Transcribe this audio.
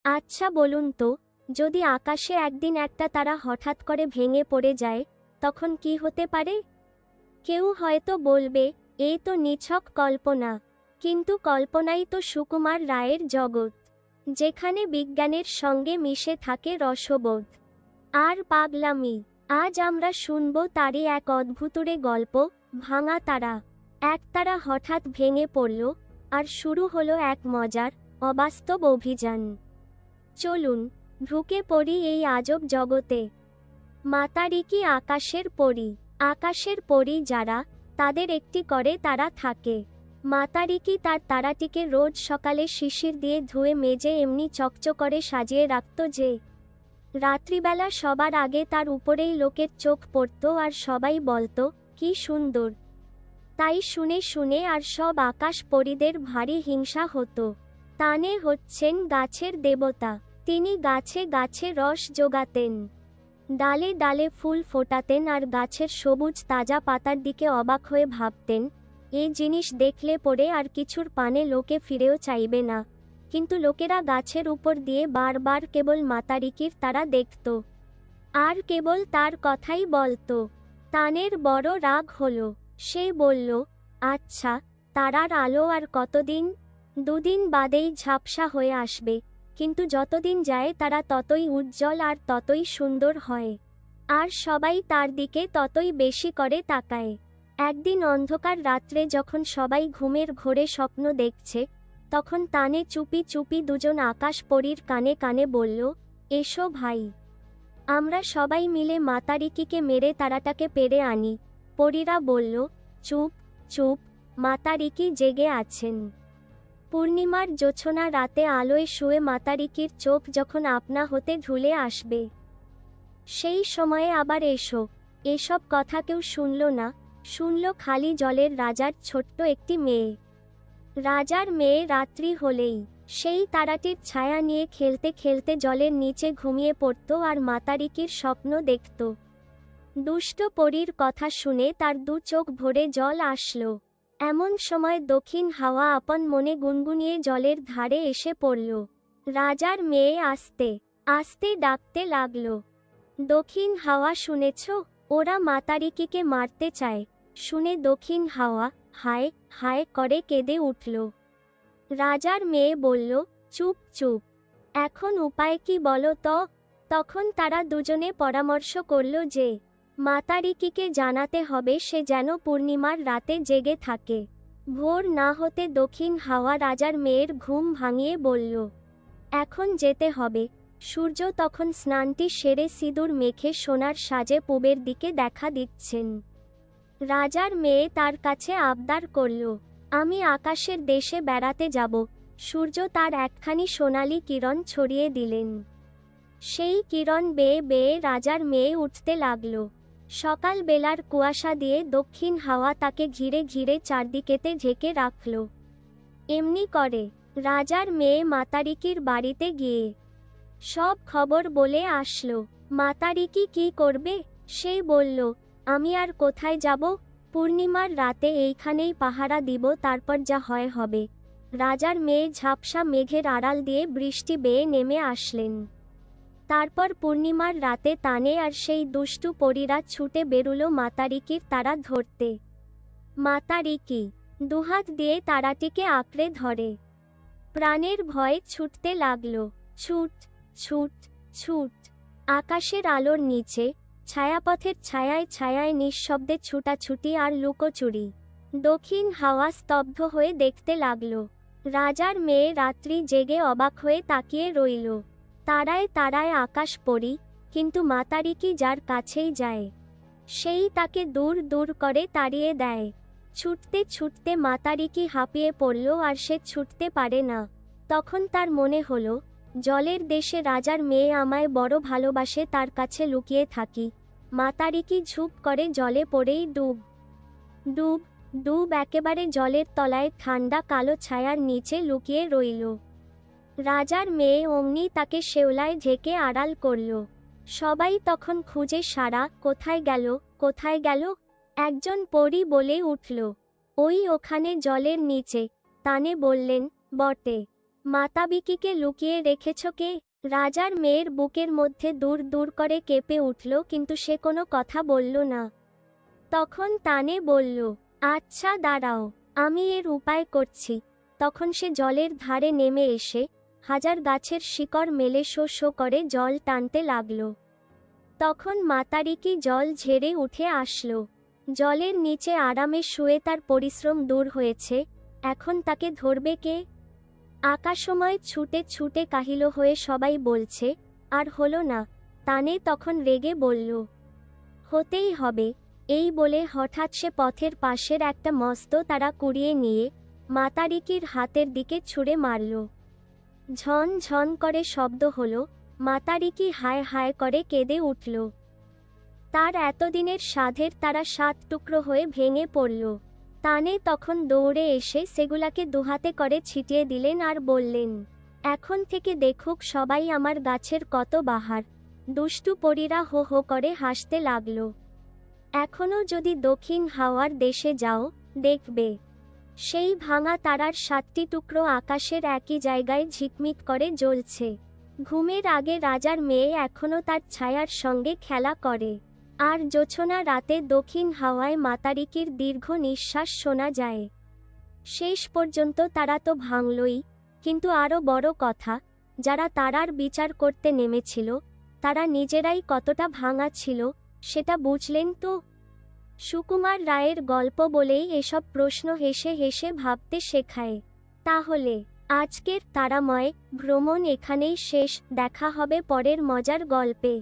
আচ্ছা বলুন তো, যদি আকাশে একদিন একটা তারা হঠাৎ করে ভেঙে পড়ে যায়, তখন কি হতে পারে? কেউ হয়তো বলবে, এ তো নিছক কল্পনা। কিন্তু কল্পনাই তো সুকুমার রায়ের জগৎ, যেখানে বিজ্ঞানের সঙ্গে মিশে থাকে রসবোধ আর পাগলামি। আজ আমরা শুনব তারই এক অদ্ভুতুড়ে গল্প, ভাঙা তারা। এক তারা হঠাৎ ভেঙে পড়ল, আর শুরু হলো এক মজার, অবাস্তব অভিযান। চলুন ঢুকে পড়ি এই আজব জগতে। মাতারিকি আকাশের পরী। আকাশের পরী যারা, তাদের একটি করে তারা থাকে। মাতারিকি তার তারাটিকে রোজ সকালে শিশির দিয়ে ধুয়ে মেজে এমনি চকচকে সাজিয়ে রাখত যে রাত্রিবেলা সবার আগে তার উপরেই লোকের চোখ পড়ত আর সবাই বলতো, কি সুন্দর। তাই শুনে শুনে আর সব আকাশ পরীদের ভারী হিংসা হতো। তানে হচ্ছেন গাছের দেবতা। তিনি গাছে গাছে রস জোগাতেন, ডালে ডালে ফুল ফোটাতেন আর গাছের সবুজ তাজা পাতার দিকে অবাক হয়ে ভাবতেন, এ জিনিস দেখলে পরে আর কিছুর পানে লোকে ফিরেও চাইবে না। কিন্তু লোকেরা গাছের উপর দিয়ে বারবার কেবল মাতারিকির তারা দেখত আর কেবল তার কথাই বলতো। তানের বড় রাগ হলো। সে বলল, আচ্ছা, তারার আলো আর কতদিন? দুদিন বাদেই ঝাপসা হয়ে আসবে, কিন্তু যতদিন যায় তারা ততই উজ্জ্বল আর ততই সুন্দর হয়, আর সবাই তার দিকে ততই বেশি করে তাকায়। একদিন অন্ধকার রাত্রে যখন সবাই ঘুমের ঘোরে স্বপ্ন দেখছে, তখন তানে চুপি চুপি দুজন আকাশ পরীর কানে কানে বলল, এসো ভাই, আমরা সবাই মিলে মাতারিকিকে মেরে তারাটাকে পেড়ে আনি। পরীরা বলল, চুপ চুপ, মাতারিকি জেগে আছেন। পূর্ণিমার জোছনা রাতে আলোয় শুয়ে মাতারিকির চোখ যখন আপনা হতে ঢুলে আসবে, সেই সময়ে আবার এসো। এসব কথা কেউ শুনল না, শুনল খালি জলের রাজার ছোট্ট একটি মেয়ে। রাজার মেয়ে রাত্রি হলেই সেই তারাটির ছায়া নিয়ে খেলতে খেলতে জলের নিচে ঘুমিয়ে পড়ত আর মাতারিকির স্বপ্ন দেখত। দুষ্ট পরীর কথা শুনে তার দু চোখ ভরে জল আসলো। এমন সময় দক্ষিণ হাওয়া আপন মনে গুনগুনিয়ে জলের ধারে এসে পড়ল। রাজার মেয়ে আস্তে আস্তে ডাকতে লাগল, দক্ষিণ হাওয়া শুনেছ, ওরা মাতারিকিকে মারতে চায়। শুনে দক্ষিণ হাওয়া হায় হায় করে কেঁদে উঠল। রাজার মেয়ে বলল, চুপ চুপ, এখন উপায় কি বলো তো? তখন তারা দুজনে পরামর্শ করল যে মাতারিকিকে জানাতে হবে সে যেন পূর্ণিমার রাতে জেগে থাকে। ভোর না হতে দক্ষিণ হাওয়া রাজার মেয়ের ঘুম ভাঙিয়ে বলল, এখন যেতে হবে। সূর্য তখন স্নানটি সেরে সিঁদুর মেখে সোনার সাজে পূবের দিকে দেখা দিচ্ছেন। রাজার মেয়ে তার কাছে আবদার করল, আমি আকাশের দেশে বেড়াতে যাব। সূর্য তার একখানি সোনালি কিরণ ছড়িয়ে দিলেন। সেই কিরণ বেয়ে বেয়ে রাজার মেয়ে উঠতে লাগল। সকাল বেলার কুয়াশা দিয়ে দক্ষিণ হাওয়া তাকে ঘিরে ঘিরে চারদিকেতে ঢেকে রাখল। এমনি করে রাজার মেয়ে মাতারিকির বাড়িতে গিয়ে সব খবর বলে আসলো। মাতারিকি কি করবে? সে বলল, আমি আর কোথায় যাব? পূর্ণিমার রাতে এইখানেই পাহারা দিব, তারপর যা হয় হবে। রাজার মেয়ে ঝাপসা মেঘের আড়াল দিয়ে বৃষ্টি বেয়ে নেমে আসলেন। তারপর পূর্ণিমার রাতে তানে আর সেই দুষ্টু পরীরা ছুটে বেরুল মাতারিকির তারা ধরতে। মাতারিকি দুহাত দিয়ে তারাটিকে আঁকড়ে ধরে প্রাণের ভয়ে ছুটতে লাগল। ছুট ছুট ছুট, আকাশের আলোর নিচে ছায়াপথের ছায়ায় ছায়ায় নিঃশব্দে ছুটাছুটি আর লুকোচুরি। দক্ষিণ হাওয়া স্তব্ধ হয়ে দেখতে লাগল। রাজার মেয়ে রাত্রি জেগে অবাক হয়ে তাকিয়ে রইল। তারায় তারায় আকাশ পরী, কিন্তু মাতারিকি যার কাছেই যায় সেই তাকে দূর দূর করে তাড়িয়ে দেয়। ছুটতে ছুটতে মাতারিকি হাঁপিয়ে পড়ল আর সে ছুটতে পারে না। তখন তার মনে হলো, জলের দেশে রাজার মেয়ে আমায় বড় ভালোবাসে, তার কাছে লুকিয়ে থাকি। মাতারিকি ঝুপ করে জলে পড়েই ডুব ডুব ডুব একেবারে জলের তলায় ঠান্ডা কালো ছায়ার নিচে লুকিয়ে রইল। রাজার মেয়ে অমনি তাকে শেওলায় ঢেকে আড়াল করল। সবাই তখন খুঁজে সারা, কোথায় গেল কোথায় গেল? একজন পরী বলে উঠল, ওই ওখানে জলের নিচে। তানে বললেন, বটে, মাতাবিকিকে লুকিয়ে রেখেছ কে? রাজার মেয়ের বুকের মধ্যে দূর দূর করে কেঁপে উঠল, কিন্তু সে কোনো কথা বলল না। তখন তানে বলল, আচ্ছা দাঁড়াও, আমি এর উপায় করছি। তখন সে জলের ধারে নেমে এসে হাজার গাছের শিকড় মেলে শো শো করে জল টানতে লাগল। তখন মাতারিকি জল ঝেড়ে উঠে আসলো। জলের নিচে আরামে শুয়ে তার পরিশ্রম দূর হয়েছে। এখন তাকে ধরবে কে? আকাশময় ছুটে ছুটে কাহিল হয়ে সবাই বলছে, আর হলো না। তানে তখন রেগে বলল, হতেই হবে। এই বলে হঠাৎ সে পথের পাশের একটা মস্ত তারা কুড়িয়ে নিয়ে মাতারিকির হাতের দিকে ছুঁড়ে মারল। ঝন ঝন করে শব্দ হলো। মাতারিকি হায় হায় করে কেঁদে উঠল। তার এতদিনের সাধের তারা 7 টুকরো হয়ে ভেঙে পড়ল। তানে তখন দৌড়ে এসে সেগুলাকে দুহাতে করে ছিটিয়ে দিলেন আর বললেন, এখন থেকে দেখুক সবাই আমার গাছের কত বাহার। দুষ্টু পরীরা হো হো করে হাসতে লাগল। এখনও যদি দক্ষিণ হাওয়ার দেশে যাও, দেখবে সেই ভাঙা তারার 7টি টুকরো আকাশের একই জায়গায় ঝিকমিক করে জ্বলছে। ঘুমের আগে রাজার মেয়ে এখনও তার ছায়ার সঙ্গে খেলা করে। আর জোছনা রাতে দক্ষিণ হাওয়ায় মাতারিকির দীর্ঘ নিঃশ্বাস শোনা যায়। শেষ পর্যন্ত তারা তো ভাঙলই, কিন্তু আরও বড় কথা, যারা তারার বিচার করতে নেমেছিল তারা নিজেরাই কতটা ভাঙা ছিল সেটা বুঝলেন তো। সুকুমার রায়ের গল্প বলেই এসব প্রশ্ন হেসে হেসে ভাবতে শেখায়। তাহলে আজকের তারাময় ভ্রমণ এখানেই শেষ। দেখা হবে পরের মজার গল্পে।